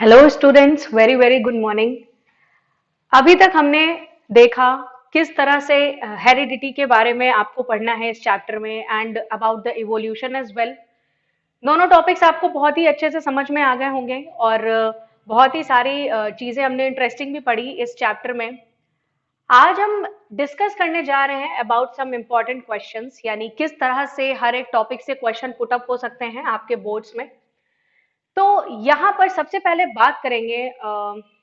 Hello students, very very good morning. अभी तक हमने देखा किस तरह से हेरिडिटी के बारे में आपको पढ़ना है इस चैप्टर में and about the evolution as well. दोनों टॉपिक्स आपको बहुत ही अच्छे से समझ में आ गए होंगे और बहुत ही सारी चीजें हमने इंटरेस्टिंग भी पढ़ी इस चैप्टर में। आज हम डिस्कस करने जा रहे हैं अबाउट सम इम्पॉर्टेंट क्वेश्चंस, यानी किस तरह से हर एक टॉपिक से क्वेश्चन पुटअप हो सकते हैं आपके बोर्ड्स में। तो यहाँ पर सबसे पहले बात करेंगे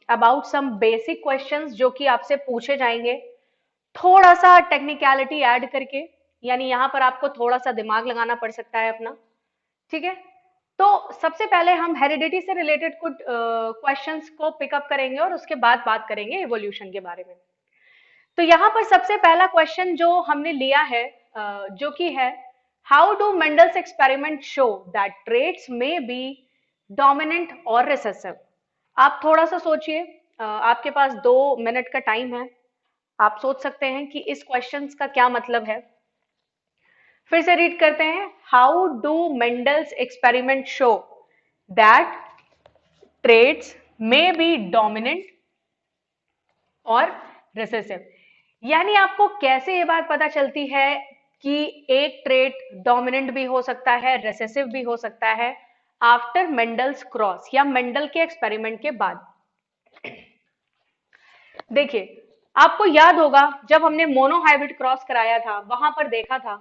अबाउट सम बेसिक क्वेश्चंस जो कि आपसे पूछे जाएंगे, थोड़ा सा टेक्निकलिटी ऐड करके, यानी यहाँ पर आपको थोड़ा सा दिमाग लगाना पड़ सकता है अपना। ठीक है, तो सबसे पहले हम हेरिडिटी से रिलेटेड कुछ क्वेश्चंस को पिकअप करेंगे और उसके बाद बात करेंगे इवोल्यूशन के बारे में। तो यहाँ पर सबसे पहला क्वेश्चन जो हमने लिया है जो कि है, how do Mendel's experiment show that traits में बी डोमिनेंट और रिसेसिव। आप थोड़ा सा सोचिए, आपके पास 2 मिनट का टाइम है। आप सोच सकते हैं कि इस क्वेश्चन का क्या मतलब है। फिर से रीड करते हैं, how do Mendel's experiment show that traits में बी डोमिनेंट और रिसेसिव। यानी आपको कैसे ये बात पता चलती है कि एक ट्रेट डोमिनेंट भी हो सकता है, रिसेसिव भी हो सकता है आफ्टर मेंडल्स क्रॉस या मेंडल के एक्सपेरिमेंट के बाद। देखिए, आपको याद होगा जब हमने मोनोहाइब्रिड क्रॉस कराया था, वहां पर देखा था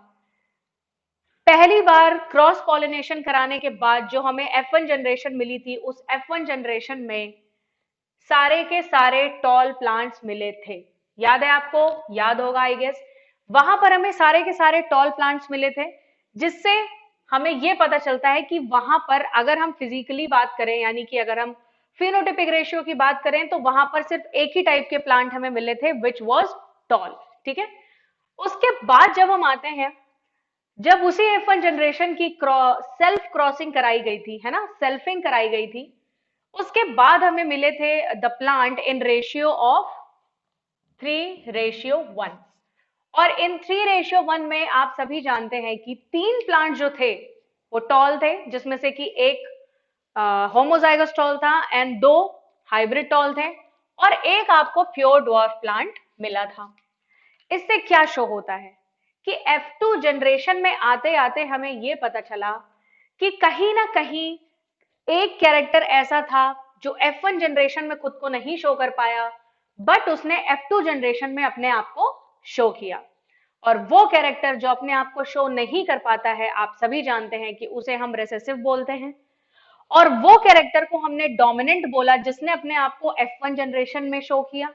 पहली बार क्रॉस पॉलिनेशन कराने के बाद जो हमें F1 जनरेशन मिली थी, उस F1 जनरेशन में सारे के सारे टॉल प्लांट्स मिले थे। याद है आपको? याद होगा आई गेस। वहां पर हमें सारे के सारे टॉल प्लांट्स मिले थे, जिससे हमें यह पता चलता है कि वहां पर अगर हम फिजिकली बात करें, यानी कि अगर हम फिनोटिपिक रेशियो की बात करें, तो वहां पर सिर्फ एक ही टाइप के प्लांट हमें मिले थे, विच वॉज टॉल। ठीक है, उसके बाद जब हम आते हैं, जब उसी F1 जनरेशन की सेल्फ क्रॉसिंग कराई गई थी, है ना, सेल्फिंग कराई गई थी, उसके बाद हमें मिले थे the plant in ratio of 3:1। और इन 3:1 में आप सभी जानते हैं कि 3 प्लांट जो थे वो टॉल थे, जिसमें से कि एक होमोजाइगस टॉल था एंड 2 हाइब्रिड टॉल थे, और एक आपको प्योर ड्वार्फ प्लांट मिला था। इससे क्या शो होता है कि F2 जनरेशन में आते आते हमें यह पता चला कि कहीं ना कहीं एक कैरेक्टर ऐसा था जो F1 जनरेशन में खुद को नहीं शो कर पाया, बट उसने F2 जनरेशन में अपने आप को शो किया। और वो कैरेक्टर जो अपने आप को शो नहीं कर पाता है, आप सभी जानते हैं कि उसे हम रिसेसिव बोलते हैं। और वो कैरेक्टर को हमने डोमिनेंट बोला जिसने अपने आप को F1 जनरेशन में शो किया,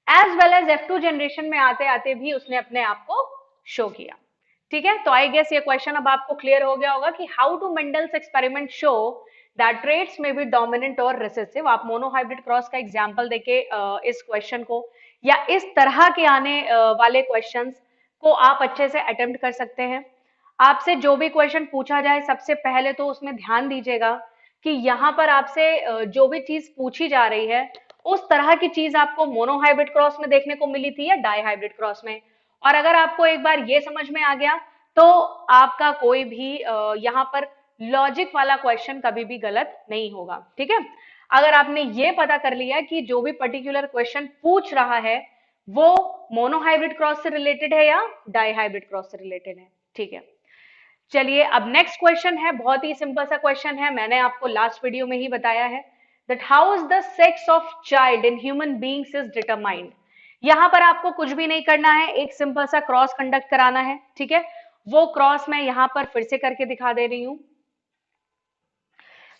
as well as F2 generation में आते आते भी उसने अपने आप को शो किया। ठीक है, तो आई गेस ये क्वेश्चन अब आपको क्लियर हो गया होगा कि how do Mendel's experiment show that traits में बी डोमिनेंट और रिसेसिव। आप मोनोहाइब्रिड क्रॉस का एग्जांपल देके इस क्वेश्चन को या इस तरह के आने वाले क्वेश्चंस को आप अच्छे से अटेम्प्ट कर सकते हैं। आपसे जो भी क्वेश्चन पूछा जाए, सबसे पहले तो उसमें ध्यान दीजिएगा कि यहाँ पर आपसे जो भी चीज पूछी जा रही है, उस तरह की चीज आपको मोनोहाइब्रिड क्रॉस में देखने को मिली थी या डाईहाइब्रिड क्रॉस में। और अगर आपको एक बार ये समझ में आ गया, तो आपका कोई भी यहाँ पर लॉजिक वाला क्वेश्चन कभी भी गलत नहीं होगा। ठीक है, अगर आपने ये पता कर लिया कि जो भी पर्टिकुलर क्वेश्चन पूछ रहा है वो मोनोहाइब्रिड क्रॉस से रिलेटेड है या डाईहाइब्रिड क्रॉस से रिलेटेड है। ठीक है, चलिए अब नेक्स्ट क्वेश्चन है, बहुत ही सिंपल सा क्वेश्चन है। मैंने आपको लास्ट वीडियो में ही बताया है that how is the sex of child in human beings is determined. यहां पर आपको कुछ भी नहीं करना है, एक सिंपल सा क्रॉस कंडक्ट कराना है। ठीक है, वो क्रॉस मैं यहां पर फिर से करके दिखा दे रही हूं।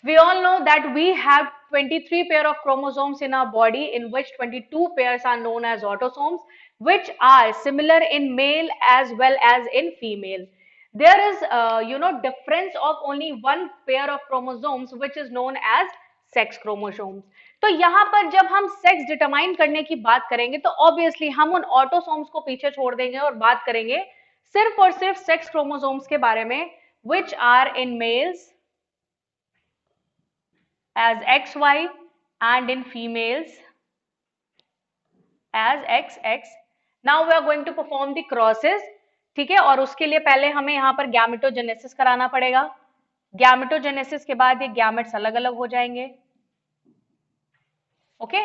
We all know that we have 23 pair of chromosomes in our body, in which 22 pairs are known as autosomes, which are similar in male as well as in female. There is difference of only one pair of chromosomes which is known as sex chromosomes. तो यहाँ पर जब हम sex determine करने की बात करेंगे, तो ऑब्वियसली हम उन ऑटोसोम्स को पीछे छोड़ देंगे और बात करेंगे सिर्फ और सिर्फ सेक्स क्रोमोसोम्स के बारे में, which are in males as XY and in females as XX. Now we are going to perform the crosses. ठीक है, और उसके लिए पहले हमें यहाँ पर गैमेटोजेनेसिस कराना पड़ेगा। गैमेटोजेनेसिस के बाद ये गैमेट्स अलग अलग हो जाएंगे। ओके,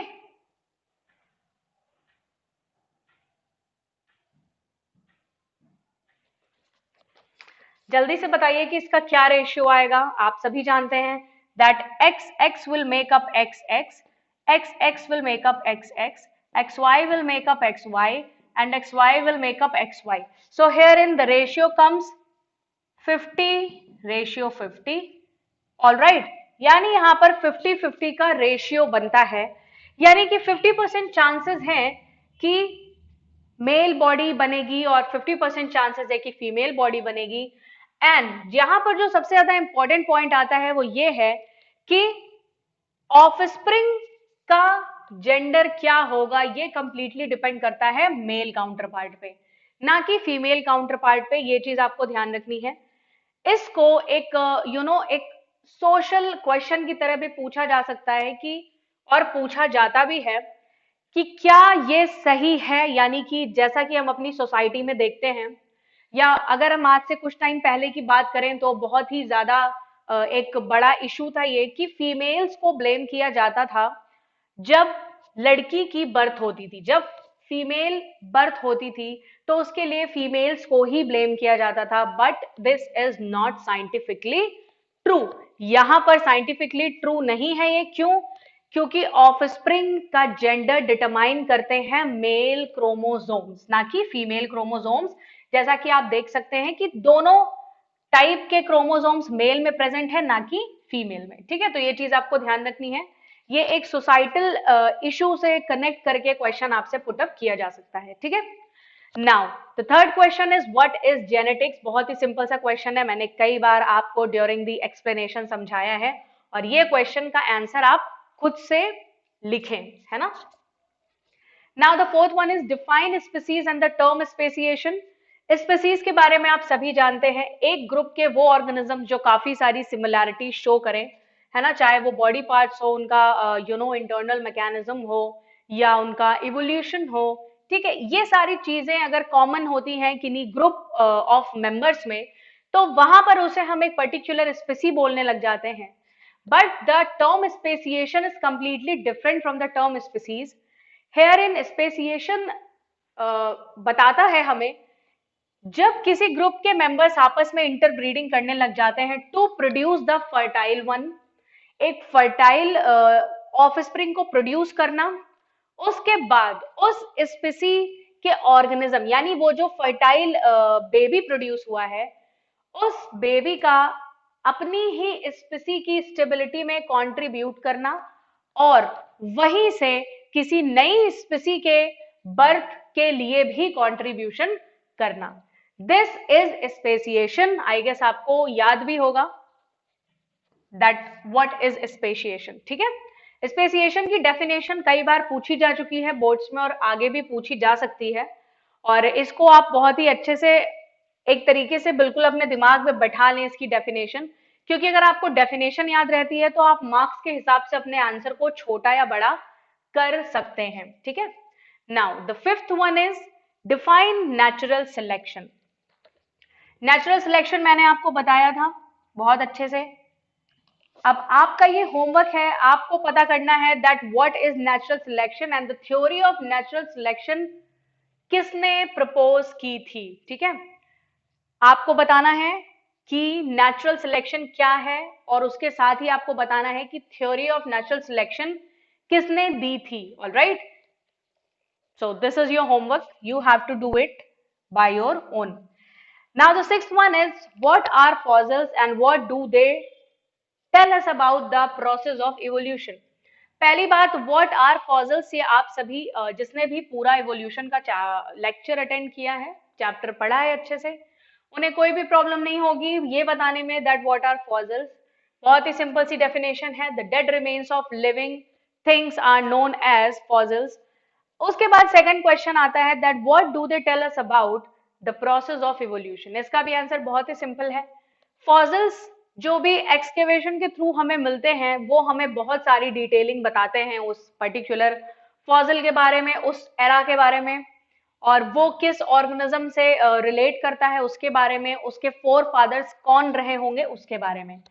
जल्दी से बताइए कि इसका क्या रेशियो आएगा। आप सभी जानते हैं that X X will make up X X, X X will make up X X, X Y will make up X Y, and X Y will make up X Y. So here in the ratio comes 50:50. All right, यानी यहां पर 50-50 का ratio बनता है, यानी कि 50% chances हैं कि मेल बॉडी बनेगी और 50% चांसेस है कि फीमेल बॉडी बनेगी. एंड यहां पर जो सबसे ज्यादा इंपॉर्टेंट पॉइंट आता है वो ये है कि ऑफस्प्रिंग का जेंडर क्या होगा, ये कंप्लीटली डिपेंड करता है मेल काउंटर पार्ट पे, ना कि फीमेल काउंटर पार्ट पे. ये चीज आपको ध्यान रखनी है. इसको एक एक सोशल क्वेश्चन की तरह भी पूछा जा सकता है कि, और पूछा जाता भी है कि क्या ये सही है, यानी कि जैसा कि हम अपनी सोसाइटी में देखते हैं, या अगर हम आज से कुछ टाइम पहले की बात करें तो बहुत ही ज्यादा एक बड़ा इशू था ये कि फीमेल्स को ब्लेम किया जाता था जब लड़की की बर्थ होती थी. जब फीमेल बर्थ होती थी तो उसके लिए फीमेल्स को ही ब्लेम किया जाता था. But this is not scientifically true. यहां पर साइंटिफिकली ट्रू नहीं है ये. क्यों? क्योंकि ऑफस्प्रिंग का जेंडर डिटरमाइन करते हैं मेल क्रोमोसोम्स, ना कि फीमेल क्रोमोसोम्स. जैसा कि आप देख सकते हैं कि दोनों टाइप के क्रोमोसोम्स मेल में प्रेजेंट है, ना कि फीमेल में. ठीक है, तो ये चीज आपको ध्यान रखनी है. ये एक सोसाइटल इशू से कनेक्ट करके क्वेश्चन आपसे पुटअप किया जा सकता है. ठीक है, now the third question is what is genetics. बहुत ही सिंपल सा क्वेश्चन है, मैंने कई बार आपको ड्यूरिंग द एक्सप्लेनेशन समझाया है, और ये क्वेश्चन का आंसर आप खुद से लिखें, है ना. Now the fourth one is define species and the term speciation. Species के बारे में आप सभी जानते हैं, एक ग्रुप के वो ऑर्गेनिज्म जो काफी सारी सिमिलैरिटी शो करें, है ना, चाहे वो बॉडी पार्ट्स हो, उनका इंटरनल मैकेनिज्म हो, या उनका इवोल्यूशन हो. ठीक है, ये सारी चीजें अगर कॉमन होती हैं किन्हीं ग्रुप ऑफ मेंबर्स में, तो वहां पर उसे हम एक पर्टिकुलर स्पीसी बोलने लग जाते हैं. But the term speciation is completely different from the term species. Here in speciation बताता है हमें जब किसी ग्रुप के मेंबर्स आपस में इंटरब्रीडिंग करने लग जाते हैं to produce the fertile one, एक फर्टाइल ऑफस्प्रिंग को प्रोड्यूस करना. उसके बाद उस स्पीसी के ऑर्गेनिज्म, यानी वो जो फर्टाइल बेबी प्रोड्यूस हुआ है, उस बेबी का अपनी ही स्पीसी की स्टेबिलिटी में कंट्रीब्यूट करना, और वहीं से किसी नई स्पीसी के बर्थ के लिए भी कंट्रीब्यूशन करना. This is speciation. I guess आपको याद भी होगा दैट व्हाट इज स्पेसिएशन. ठीक है, स्पेसिएशन की डेफिनेशन कई बार पूछी जा चुकी है बोर्ड्स में, और आगे भी पूछी जा सकती है, और इसको आप बहुत ही अच्छे से एक तरीके से बिल्कुल अपने दिमाग में बैठा लें इसकी डेफिनेशन, क्योंकि अगर आपको डेफिनेशन याद रहती है तो आप मार्क्स के हिसाब से अपने आंसर को छोटा या बड़ा कर सकते हैं. ठीक है, now the fifth one is define natural selection. Natural selection मैंने आपको बताया था बहुत अच्छे से. अब आपका ये होमवर्क है, आपको पता करना है that what is natural selection and the theory of natural selection किसने प्रपोज की थी. ठीक है, आपको बताना है कि नेचुरल सिलेक्शन क्या है, और उसके साथ ही आपको बताना है कि थ्योरी ऑफ नेचुरल सिलेक्शन किसने दी थी. All right, so this is your homework, you have to do it by your own. Now the sixth one is what are fossils and what do they tell us about the process of evolution. पहली बात, what are fossils, ये आप सभी जिसने भी पूरा evolution का lecture attend किया है, चैप्टर पढ़ा है अच्छे से, उन्हें कोई भी प्रॉब्लम नहीं होगी ये बताने में that what are fossils. बहुत ही सिंपल सी डेफिनेशन है, the dead remains of living things are known as fossils. उसके बाद सेकंड क्वेश्चन आता है that what do they tell us about the process of evolution. इसका भी आंसर बहुत ही सिंपल है. फॉसिल्स जो भी एक्सकेवेशन के थ्रू हमें मिलते हैं वो हमें बहुत सारी डिटेलिंग बताते हैं उस पर्टिकुलर फॉसिल के बारे में, उस एरा के बारे में, और वो किस ऑर्गेनिज्म से रिलेट करता है उसके बारे में, उसके फोर फादर्स कौन रहे होंगे उसके बारे में.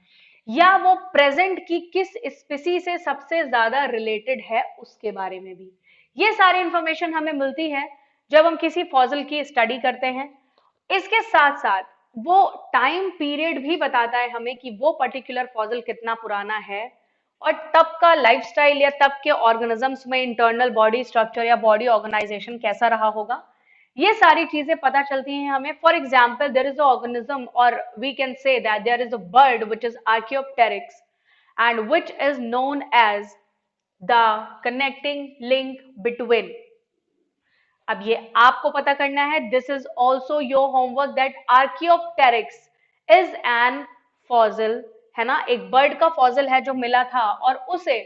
या वो प्रेजेंट की किस स्पीसी से सबसे ज्यादा रिलेटेड है उसके बारे में भी। ये सारी इंफॉर्मेशन हमें मिलती है जब हम किसी फॉसिल की स्टडी करते हैं। इसके साथ साथ वो टाइम पीरियड भी बताता है हमें कि वो पर्टिकुलर फॉसिल कितना पुराना है और तब का लाइफस्टाइल या तब के ऑर्गेनिजम्स में इंटरनल बॉडी स्ट्रक्चर या बॉडी ऑर्गेनाइजेशन कैसा रहा होगा। ये सारी चीजें पता चलती हैं हमें। For example, there is a organism और we can say that there is a bird which is archaeopteryx and which is known as the connecting link between. अब ये आपको पता करना है। This is also your homework that archaeopteryx is an fossil, है ना, एक बर्ड का फॉसिल है जो मिला था और उसे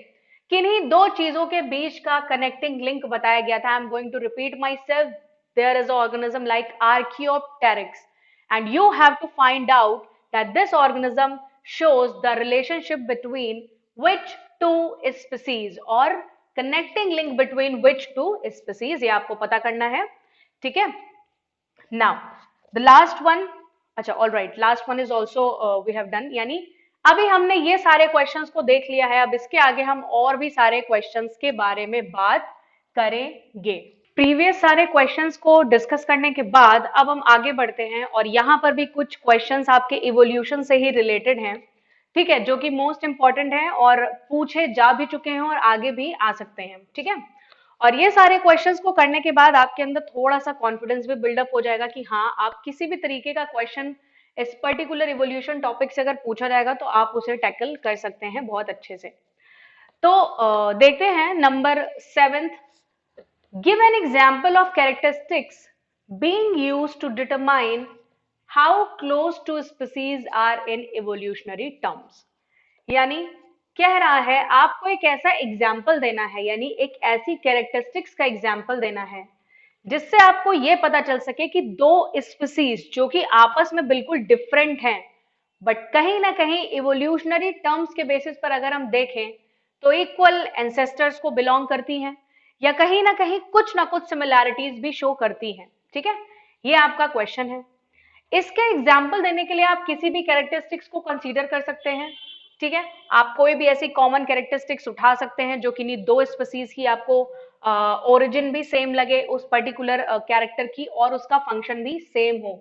किन्हीं दो चीजों के बीच का कनेक्टिंग लिंक बताया गया था। I am going to repeat myself, there is organism like archaeopteryx and you have to find out that this organism shows the relationship between which two species or connecting link between which two species, ये आपको पता करना है, ठीक है। now the last one, अच्छा all right, last one is also we have done, यानी अभी हमने ये सारे क्वेश्चंस को देख लिया है। अब इसके आगे हम और भी सारे क्वेश्चंस के बारे में बात करेंगे। प्रीवियस सारे क्वेश्चंस को डिस्कस करने के बाद अब हम आगे बढ़ते हैं और यहाँ पर भी कुछ क्वेश्चंस आपके इवोल्यूशन से ही रिलेटेड हैं, ठीक है, जो कि मोस्ट इंपॉर्टेंट है और पूछे जा भी चुके हैं और आगे भी आ सकते हैं, ठीक है। और ये सारे क्वेश्चंस को करने के बाद आपके अंदर थोड़ा सा कॉन्फिडेंस भी बिल्डअप हो जाएगा कि हाँ, आप किसी भी तरीके का क्वेश्चन इस पर्टिकुलर इवोल्यूशन टॉपिक से अगर पूछा जाएगा तो आप उसे टैकल कर सकते हैं बहुत अच्छे से। तो देखते हैं number 7th, give an example of characteristics being used to determine how close two species are in evolutionary terms। यानी कह रहा है आपको एक ऐसा एग्जाम्पल देना है, यानी एक ऐसी कैरेक्टरिस्टिक्स का एग्जाम्पल देना है जिससे आपको यह पता चल सके कि दो स्पीसीज जो कि आपस में बिल्कुल डिफरेंट हैं बट कहीं ना कहीं इवोल्यूशनरी टर्म्स के बेसिस पर अगर हम देखें तो इक्वल एंसेस्टर्स को बिलोंग करती हैं या कहीं ना कुछ सिमिलैरिटीज भी शो करती हैं, ठीक है। ये आपका क्वेश्चन है। इसके एग्जाम्पल देने के लिए आप किसी भी कैरेक्टरिस्टिक्स को कंसीडर कर सकते हैं, ठीक है। आप कोई भी ऐसी कॉमन कैरेक्टरिस्टिक्स उठा सकते हैं जो किन्हीं दो स्पीसीज की आपको ओरिजिन भी सेम लगे उस पर्टिकुलर कैरेक्टर की और उसका फंक्शन भी सेम हो,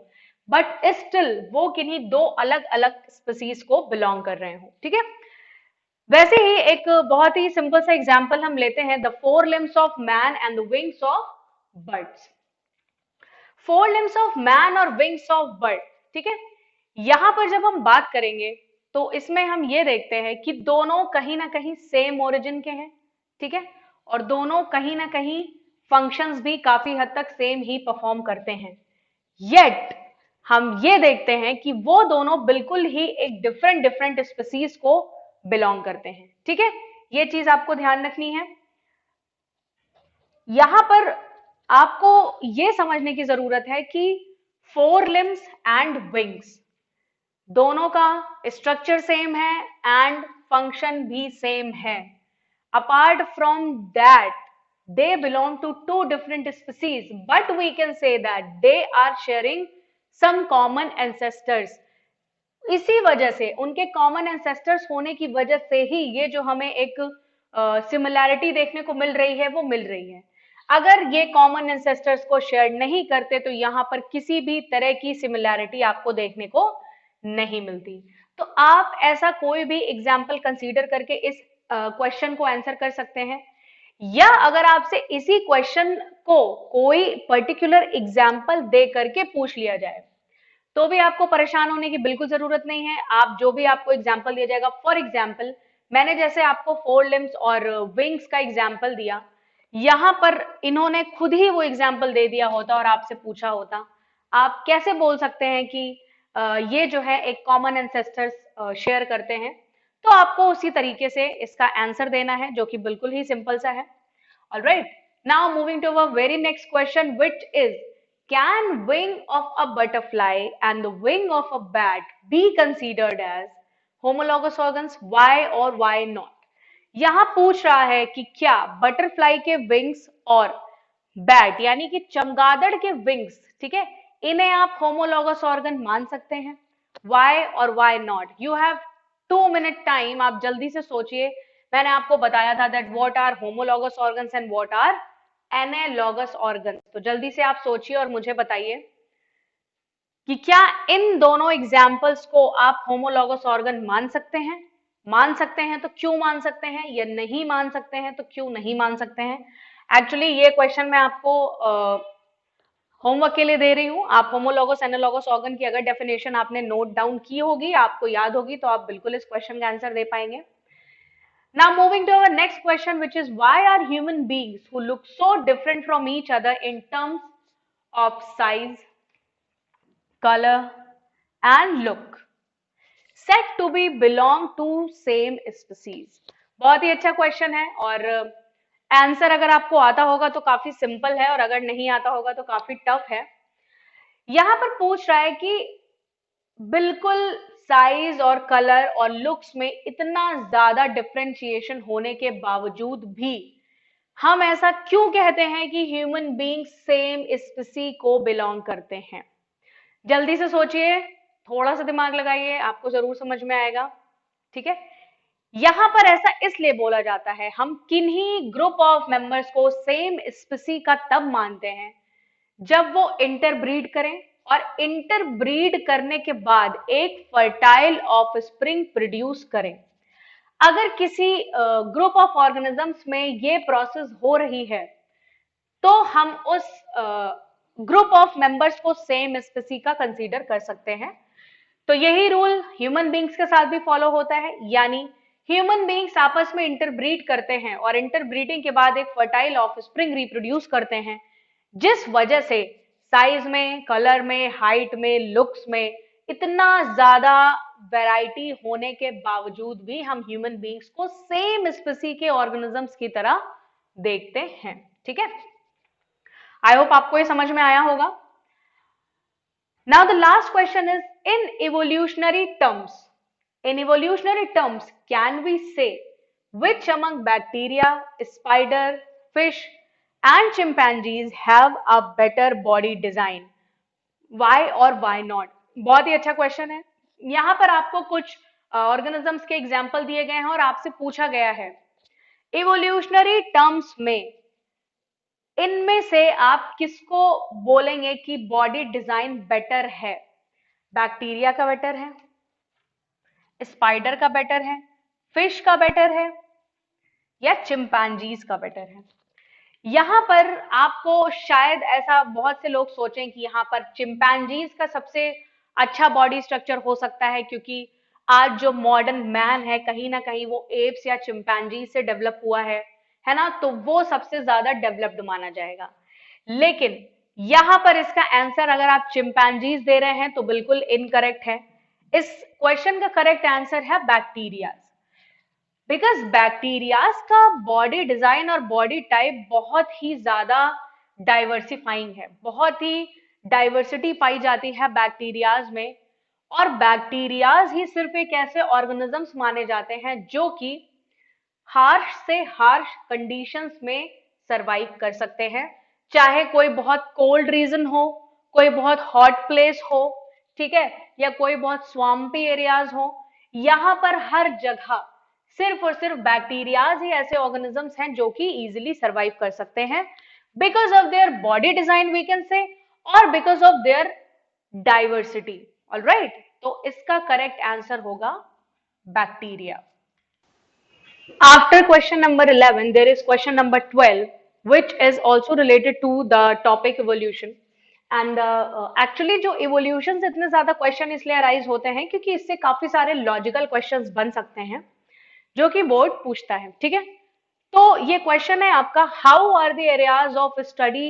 बट स्टिल वो किन्हीं दो अलग अलग स्पीसीज को बिलोंग कर रहे हो, ठीक है। वैसे ही एक बहुत ही सिंपल सा एग्जाम्पल हम लेते हैं, the four limbs of man and the wings of birds. Four limbs of man और विंग्स ऑफ बर्ड, ठीक है। यहां पर जब हम बात करेंगे तो इसमें हम ये देखते हैं कि दोनों कहीं ना कहीं सेम ओरिजिन के हैं, ठीक है, और दोनों कहीं ना कहीं फंक्शंस भी काफी हद तक सेम ही परफॉर्म करते हैं। येट हम ये देखते हैं कि वो दोनों बिल्कुल ही एक डिफरेंट डिफरेंट स्पीसीज को बिलोंग करते हैं, ठीक है। ये चीज आपको ध्यान रखनी है। यहां पर आपको ये समझने की जरूरत है कि फोर लिम्स एंड विंग्स दोनों का स्ट्रक्चर सेम है एंड फंक्शन भी सेम है। Apart from that they belong to two different species, but we can say that they are sharing some common ancestors। इसी वजह से उनके कॉमन एंसेस्टर्स होने की वजह से ही ये जो हमें एक सिमिलैरिटी देखने को मिल रही है वो मिल रही है। अगर ये कॉमन एंसेस्टर्स को शेयर नहीं करते तो यहाँ पर किसी भी तरह की सिमिलैरिटी आपको देखने को नहीं मिलती। तो आप ऐसा कोई भी एग्जाम्पल कंसीडर करके इस क्वेश्चन को आंसर कर सकते हैं, या अगर आपसे इसी क्वेश्चन को कोई पर्टिकुलर एग्जाम्पल दे करके पूछ लिया जाए तो भी आपको परेशान होने की बिल्कुल जरूरत नहीं है। आप जो भी आपको एग्जाम्पल दिया जाएगा, फॉर एग्जाम्पल मैंने जैसे आपको फोर लिम्स और विंग्स का एग्जाम्पल दिया, यहां पर इन्होंने खुद ही वो एग्जाम्पल दे दिया होता और आपसे पूछा होता, आप कैसे बोल सकते हैं कि ये जो है एक कॉमन एंसेस्टर्स शेयर करते हैं। तो आपको उसी तरीके से इसका आंसर देना है जो कि बिल्कुल ही सिंपल सा है। All right, now moving to our very next question which is, can wing of a butterfly and the wing of a bat be considered as homologous organs? Why or why not? यहां पूछ रहा है कि क्या butterfly के wings और bat यानी कि चमगादड़ के विंग्स, ठीक है, इन्हें आप होमोलॉगस ऑर्गन मान सकते हैं? Why or why not? You have 2 minute time, आप जल्दी से सोचिए। मैंने आपको बताया था that what are homologous organs and what are analogous organs. तो जल्दी से आप सोचिए और मुझे बताइए कि क्या इन दोनों एग्जाम्पल्स को आप होमोलॉगस ऑर्गन मान सकते हैं? मान सकते हैं तो क्यों मान सकते हैं, या नहीं मान सकते हैं तो क्यों नहीं मान सकते हैं? एक्चुअली ये क्वेश्चन मैं आपको होमवर्क के लिए दे रही हूं। आप होमोलॉगस एनालॉगस ऑर्गन की अगर डेफिनेशन आपने नोट डाउन की होगी, आपको याद होगी, तो आप बिल्कुल इस क्वेश्चन का आंसर दे पाएंगे। Now moving to our next question, which is why are human beings who look so different from each other in terms of size, color and look said to be belong to same species? बहुत ही अच्छा question है, और answer अगर आपको आता होगा तो काफी सिंपल है, और अगर नहीं आता होगा तो काफी टफ है। यहां पर पूछ रहा है कि बिल्कुल साइज और कलर और लुक्स में इतना ज्यादा डिफरेंशिएशन होने के बावजूद भी हम ऐसा क्यों कहते हैं कि ह्यूमन बीइंग सेम स्पीसी को बिलोंग करते हैं? जल्दी से सोचिए, थोड़ा सा दिमाग लगाइए, आपको जरूर समझ में आएगा। ठीक है, यहां पर ऐसा इसलिए बोला जाता है, हम किन्हीं ग्रुप ऑफ मेंबर्स को सेम स्पीसी का तब मानते हैं जब वो इंटरब्रीड करें, और इंटरब्रीड करने के बाद एक फर्टाइल ऑफस्प्रिंग प्रोड्यूस करें। अगर किसी ग्रुप ऑफ ऑर्गेनिजम्स में ये प्रोसेस हो रही है तो हम उस ग्रुप ऑफ मेंबर्स को सेम स्पीसी का कंसीडर कर सकते हैं। तो यही रूल ह्यूमन बींग्स के साथ भी फॉलो होता है, यानी ह्यूमन बींग्स आपस में इंटरब्रीड करते हैं और इंटरब्रीडिंग के बाद एक फर्टाइल ऑफस्प्रिंग रिप्रोड्यूस करते हैं, जिस वजह से साइज में, कलर में, हाइट में, लुक्स में इतना ज्यादा वैरायटी होने के बावजूद भी हम ह्यूमन बींग्स को सेम स्पीसी के ऑर्गेनिजम्स की तरह देखते हैं। ठीक है, आई होप आपको ये समझ में आया होगा। Now the last question is, in evolutionary terms can we say which among bacteria, spider, fish and chimpanzees have a better body design? Why or why not? बहुत ही अच्छा क्वेश्चन है। यहां पर आपको कुछ ऑर्गेनिजम्स के एग्जाम्पल दिए गए हैं और आपसे पूछा गया है इवोल्यूशनरी टर्म्स में इनमें से आप किसको बोलेंगे कि बॉडी डिजाइन बेटर है? बैक्टीरिया का बेटर है, स्पाइडर का बेटर है, फिश का बेटर है, या चिंपैंजीज का बेटर है? यहां पर आपको शायद ऐसा बहुत से लोग सोचें कि यहां पर चिंपैंजीज का सबसे अच्छा बॉडी स्ट्रक्चर हो सकता है, क्योंकि आज जो मॉडर्न मैन है कहीं ना कहीं वो एप्स या चिंपैंजीज से डेवलप हुआ है ना, तो वो सबसे ज्यादा डेवलप्ड माना जाएगा। लेकिन यहां पर इसका आंसर अगर आप चिंपैंजीज दे रहे हैं तो बिल्कुल इनकरेक्ट है। इस क्वेश्चन का करेक्ट आंसर है बैक्टीरिया, बिकॉज बैक्टीरियाज का बॉडी डिजाइन और बॉडी टाइप बहुत ही ज्यादा डाइवर्सिफाइंग है, बहुत ही डाइवर्सिटी पाई जाती है बैक्टीरियाज में, और बैक्टीरियाज ही सिर्फ एक ऐसे ऑर्गेनिजम्स माने जाते हैं जो कि हार्श से हार्श कंडीशंस में सरवाइव कर सकते हैं, चाहे कोई बहुत कोल्ड रीजन हो, कोई बहुत हॉट प्लेस हो, ठीक है, या कोई बहुत स्वाम्पी एरियाज हो। यहां पर हर जगह सिर्फ और सिर्फ बैक्टीरियाज ही ऐसे ऑर्गेनिजम्स हैं जो कि इजीली सरवाइव कर सकते हैं, because of their body design we can say, और because of their diversity. Alright, तो इसका करेक्ट आंसर होगा bacteria. After question number 11, there is question number 12, which is also related to the topic evolution. And actually जो evolution से इतने ज्यादा question इसलिए arise होते हैं क्योंकि इससे काफी सारे लॉजिकल क्वेश्चंस बन सकते हैं जो कि बोर्ड पूछता है। ठीक है, तो ये क्वेश्चन है आपका, how are the areas of study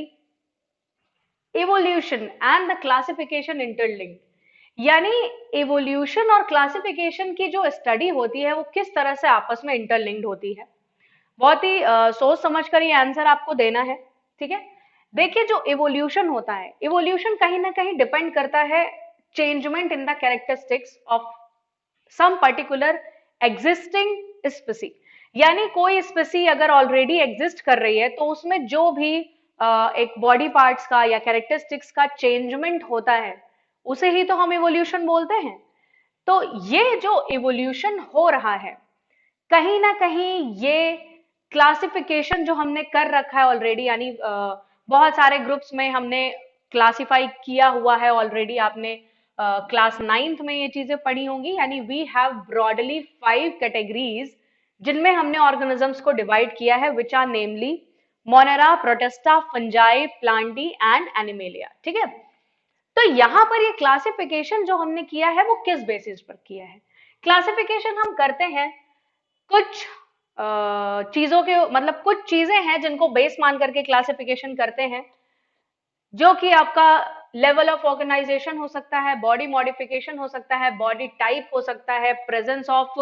evolution and the classification interlinked? यानी इवोल्यूशन और क्लासिफिकेशन की जो स्टडी होती है वो किस तरह से आपस में इंटरलिंक्ड होती है। बहुत ही सोच समझ कर ये आंसर आपको देना है। ठीक है, देखिए जो इवोल्यूशन होता है, इवोल्यूशन कहीं ना कहीं डिपेंड करता है changement in the characteristics of some particular existing species. यानी कोई स्पीसी अगर ऑलरेडी एग्जिस्ट कर रही है तो उसमें जो भी एक बॉडी पार्ट्स का या कैरेक्टरिस्टिक्स का चेंजमेंट होता है उसे ही तो हम इवोल्यूशन बोलते हैं। तो ये जो इवोल्यूशन हो रहा है, कहीं ना कहीं ये क्लासिफिकेशन जो हमने कर रखा है ऑलरेडी, यानी बहुत सारे ग्रुप्स में हमने क्लासिफाई किया हुआ है ऑलरेडी, आपने क्लास 9th में ये चीजें पढ़ी होंगी, यानी वी हैव ब्रॉडली 5 कैटेगरीज जिनमें हमने ऑर्गेनिजम्स को डिवाइड किया है, which are namely Monera, Protista, Fungi, Plantae and Animalia. ठीक है, तो यहां पर ये क्लासिफिकेशन जो हमने किया है वो किस बेसिस पर किया है? क्लासिफिकेशन हम करते हैं कुछ चीजों के, मतलब कुछ चीजें हैं जिनको बेस मान करके क्लासिफिकेशन करते हैं, जो कि आपका लेवल ऑफ ऑर्गेनाइजेशन हो सकता है, बॉडी मॉडिफिकेशन हो सकता है, बॉडी टाइप हो सकता है, प्रेजेंस ऑफ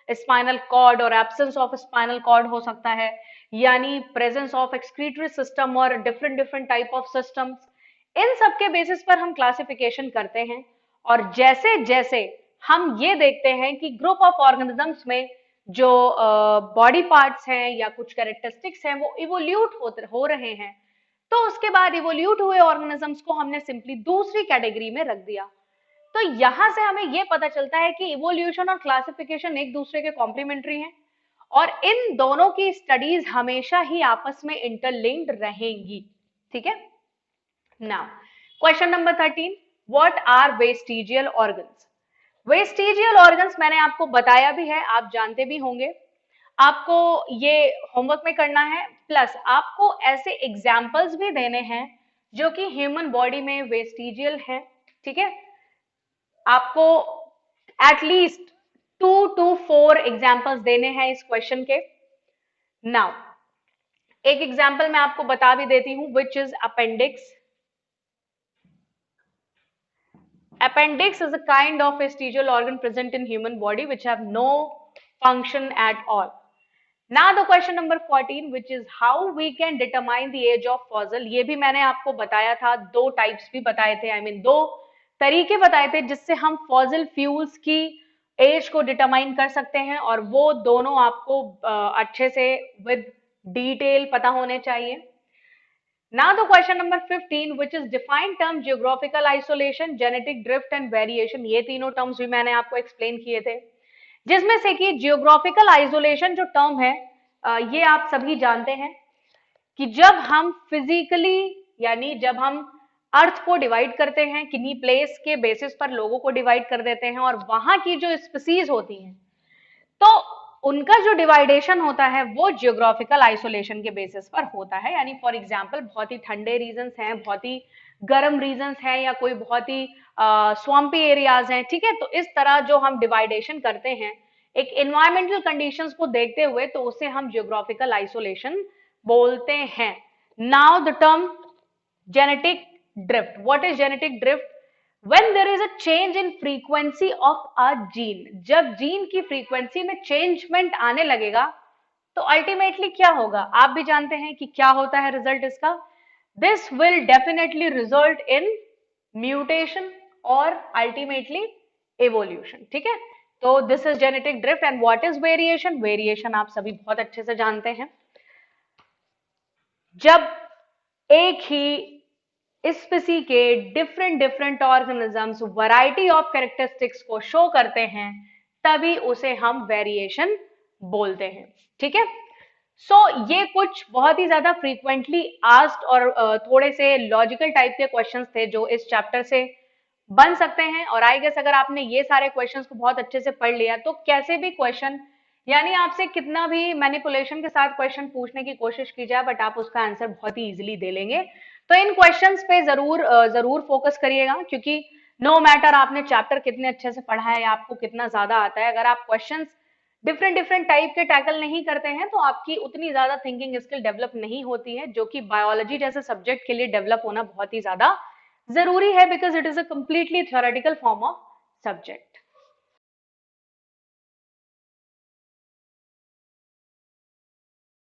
स्पाइनल कॉर्ड और एब्सेंस ऑफ स्पाइनल कॉर्ड हो सकता है, यानी प्रेजेंस ऑफ एक्सक्रीटरी सिस्टम और different different type of systems. इन सब के बेसिस पर हम क्लासिफिकेशन करते हैं, और जैसे जैसे हम ये देखते हैं कि ग्रुप ऑफ ऑर्गेनिजम्स में जो बॉडी पार्ट्स हैं या कुछ कैरेक्टरिस्टिक्स हैं वो इवोल्यूट हो रहे हैं, तो उसके बाद इवोल्यूट हुए ऑर्गेनिजम्स को हमने सिंपली दूसरी कैटेगरी में रख दिया। तो यहां से हमें यह पता चलता है कि इवोल्यूशन और क्लासिफिकेशन एक दूसरे के कॉम्प्लीमेंट्री हैं, और इन दोनों की स्टडीज हमेशा ही आपस में इंटरलिंक्ड रहेंगी। ठीक है, now question number 13, what are vestigial organs? Vestigial organs मैंने आपको बताया भी है, आप जानते भी होंगे, आपको ये होमवर्क में करना है, प्लस आपको ऐसे एग्जाम्पल्स भी देने हैं जो कि ह्यूमन बॉडी में वेस्टिजियल है। ठीक है, आपको एटलीस्ट 2 to 4 एग्जाम्पल्स देने हैं इस क्वेश्चन के। नाउ एक एग्जाम्पल मैं आपको बता भी देती हूं, which is appendix. Appendix is a kind of vestigial organ present in human body which have no function at all. Now the question number 14, which is how we can determine the age of fossil. ये भी मैंने आपको बताया था, दो types भी बताए थे, दो तरीके बताए थे जिससे हम फॉसिल फ्यूल्स की एज को डिटरमाइन कर सकते हैं, और वो दोनों आपको अच्छे से विद डिटेल पता होने चाहिए। Now the question number 15, which is define term geographical isolation, genetic drift and variation. ये तीनों टर्म्स भी मैंने आपको एक्सप्लेन किए थे, जिसमें से कि जियोग्राफिकल आइसोलेशन जो टर्म है, ये आप सभी जानते हैं कि जब हम फिजिकली, यानी जब हम अर्थ को डिवाइड करते हैं, किन्हीं प्लेस के बेसिस पर लोगों को डिवाइड कर देते हैं, और वहां की जो स्पीसीज होती हैं, तो उनका जो डिवाइडेशन होता है वो जियोग्राफिकल आइसोलेशन के बेसिस पर होता है। यानी फॉर एग्जांपल बहुत ही ठंडे रीजन्स हैं, बहुत ही गर्म रीजन्स हैं, या कोई बहुत ही स्वाम्पी एरियाज हैं। ठीक है, तो इस तरह जो हम डिवाइडेशन करते हैं एक एनवायरमेंटल कंडीशंस को देखते हुए, तो उसे हम जियोग्राफिकल आइसोलेशन बोलते हैं। Now the term genetic drift. What is genetic drift? When there is a change in frequency of a gene. जब जीन की फ्रीक्वेंसी में चेंजमेंट आने लगेगा तो अल्टीमेटली क्या होगा, आप भी जानते हैं कि क्या होता है रिजल्ट इसका। This will definitely result in mutation और अल्टीमेटली एवोल्यूशन। ठीक है, तो this is genetic drift. And what is variation? Variation आप सभी बहुत अच्छे से जानते हैं, जब एक ही स्पीसी के different different organisms variety of characteristics को शो करते हैं, तभी उसे हम वेरिएशन बोलते हैं। ठीक है, सो ये कुछ बहुत ही ज्यादा फ्रीक्वेंटली आस्क्ड और थोड़े से लॉजिकल टाइप के क्वेश्चंस थे जो इस चैप्टर से बन सकते हैं। और आई गेस अगर आपने ये सारे क्वेश्चंस को बहुत अच्छे से पढ़ लिया तो कैसे भी क्वेश्चन, यानी आपसे कितना भी मैनिपुलेशन के साथ क्वेश्चन पूछने की कोशिश की जाए, बट आप उसका आंसर बहुत ही इजीली दे लेंगे। तो इन क्वेश्चंस पे जरूर फोकस करिएगा, क्योंकि नो मैटर आपने चैप्टर कितने अच्छे से पढ़ा है या आपको कितना ज्यादा आता है, अगर आप क्वेश्चंस डिफरेंट डिफरेंट टाइप के टैकल नहीं करते हैं तो आपकी उतनी ज्यादा थिंकिंग स्किल डेवलप नहीं होती है, जो कि बायोलॉजी जैसे सब्जेक्ट के लिए डेवलप होना बहुत ही ज्यादा जरूरी है, because it is a completely theoretical form of subject.